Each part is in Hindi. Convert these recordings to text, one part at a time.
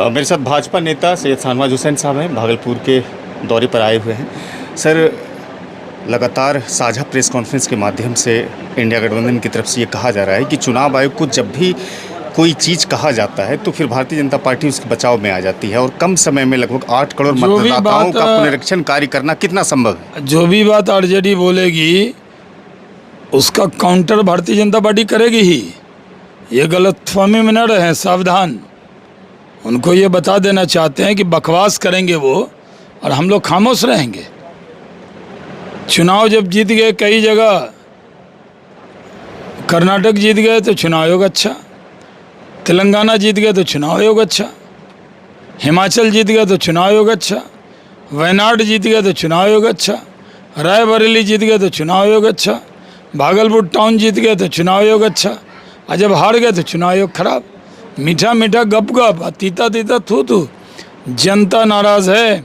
मेरे साथ भाजपा नेता सैयद शाहनवाज हुसैन साहब हैं, भागलपुर के दौरे पर आए हुए हैं। सर, लगातार साझा प्रेस कॉन्फ्रेंस के माध्यम से इंडिया गठबंधन की तरफ से ये कहा जा रहा है कि चुनाव आयोग को जब भी कोई चीज़ कहा जाता है तो फिर भारतीय जनता पार्टी उसके बचाव में आ जाती है, और कम समय में लगभग 8 करोड़ मतदाताओं का पुनरीक्षण कार्य करना कितना संभव है? जो भी बात आरजेडी बोलेगी उसका काउंटर भारतीय जनता पार्टी करेगी ही। ये गलतफहमी में न रहें, सावधान। उनको ये बता देना चाहते हैं कि बकवास करेंगे वो और हम लोग खामोश रहेंगे। चुनाव जब जीत गए कई जगह, कर्नाटक जीत गए तो चुनाव आयोग अच्छा, तेलंगाना जीत गए तो चुनाव आयोग अच्छा, हिमाचल जीत गया तो चुनाव आयोग अच्छा, वायनाड जीत गया तो चुनाव आयोग अच्छा, रायबरेली जीत गया तो चुनाव आयोग अच्छा, भागलपुर टाउन जीत गया तो चुनाव आयोग अच्छा, और जब हार गए तो चुनाव आयोग खराब। मीठा मीठा गप गप, तीता तीता थू थू। जनता नाराज है,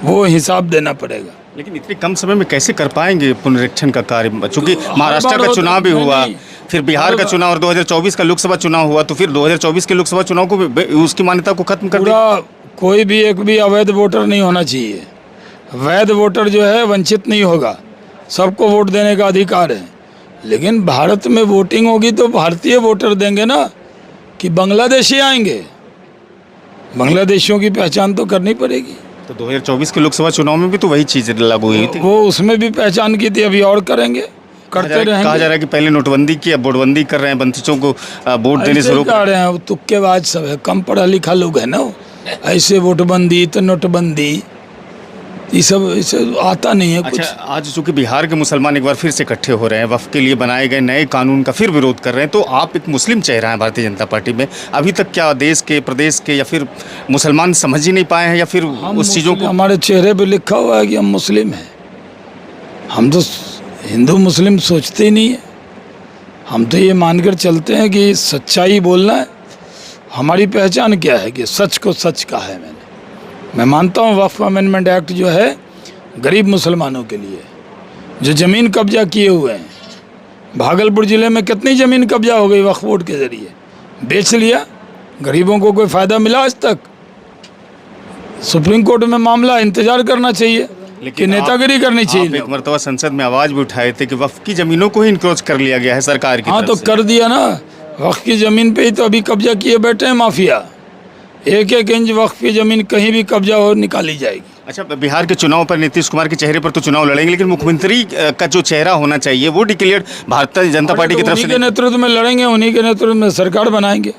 वो हिसाब देना पड़ेगा। लेकिन इतने कम समय में कैसे कर पाएंगे पुनरीक्षण का कार्य? चूंकि महाराष्ट्र का चुनाव भी हुआ, फिर बिहार का चुनाव और 2024 का लोकसभा चुनाव हुआ, तो फिर 2024 के लोकसभा चुनाव को उसकी मान्यता को खत्म कर दिया। कोई भी एक भी अवैध वोटर नहीं होना चाहिए। वैध वोटर जो है वंचित नहीं होगा, सबको वोट देने का अधिकार है। लेकिन भारत में वोटिंग होगी तो भारतीय वोटर देंगे ना, कि बांग्लादेशी आएंगे। बांग्लादेशियों की पहचान तो करनी पड़ेगी। तो 2024 के लोकसभा चुनाव में भी तो वही चीज़ लागू हुई थी। वो उसमें भी पहचान की थी, अभी और करेंगे, करते रहेंगे। कहा जा रहा है कि पहले नोटबंदी की, अब वोटबंदी कर रहे हैं, बंचितों को वोट देने से रोक रहे हैं। वो तुक्केबाज सब है, कम पढ़ा लिखा लोग है ना। ऐसे वोटबंदी तो नोटबंदी ये सब इसे आता नहीं है कुछ। अच्छा, आज चूंकि बिहार के मुसलमान एक बार फिर से इकट्ठे हो रहे हैं, वक्फ के लिए बनाए गए नए कानून का फिर विरोध कर रहे हैं, तो आप एक मुस्लिम चेहरा हैं भारतीय जनता पार्टी में। अभी तक क्या देश के, प्रदेश के या फिर मुसलमान समझ ही नहीं पाए हैं, या फिर उस चीज़ों को? हमारे चेहरे पे लिखा हुआ है कि हम मुस्लिम हैं। हम तो हिंदू मुस्लिम सोचते ही नहीं है। हम तो ये मानकर चलते हैं कि सच्चाई बोलना है। हमारी पहचान क्या है कि सच को सच कहा है मैंने। मैं मानता हूँ वक्फ अमेंडमेंट एक्ट जो है गरीब मुसलमानों के लिए, जो ज़मीन कब्जा किए हुए हैं। भागलपुर ज़िले में कितनी ज़मीन कब्जा हो गई वक्फ बोर्ड के ज़रिए, बेच लिया। गरीबों को कोई फ़ायदा मिला आज तक? सुप्रीम कोर्ट में मामला, इंतज़ार करना चाहिए, लेकिन नेतागिरी करनी चाहिए। एक मरतबा संसद में आवाज़ भी उठाए थे कि वक्फ की ज़मीनों को ही इंक्रोच कर लिया गया है सरकार की। हाँ, तो कर दिया ना। वक्फ की ज़मीन पे ही तो अभी कब्जा किए बैठे हैं माफिया। एक एक इंच वक्फ की ज़मीन कहीं भी कब्जा हो निकाली जाएगी। अच्छा, बिहार के चुनाव पर नीतीश कुमार के चेहरे पर तो चुनाव लड़ेंगे, लेकिन मुख्यमंत्री का जो चेहरा होना चाहिए वो डिक्लेयर भारतीय जनता पार्टी की तरफ से नेतृत्व में लड़ेंगे, उन्हीं के नेतृत्व में सरकार बनाएंगे।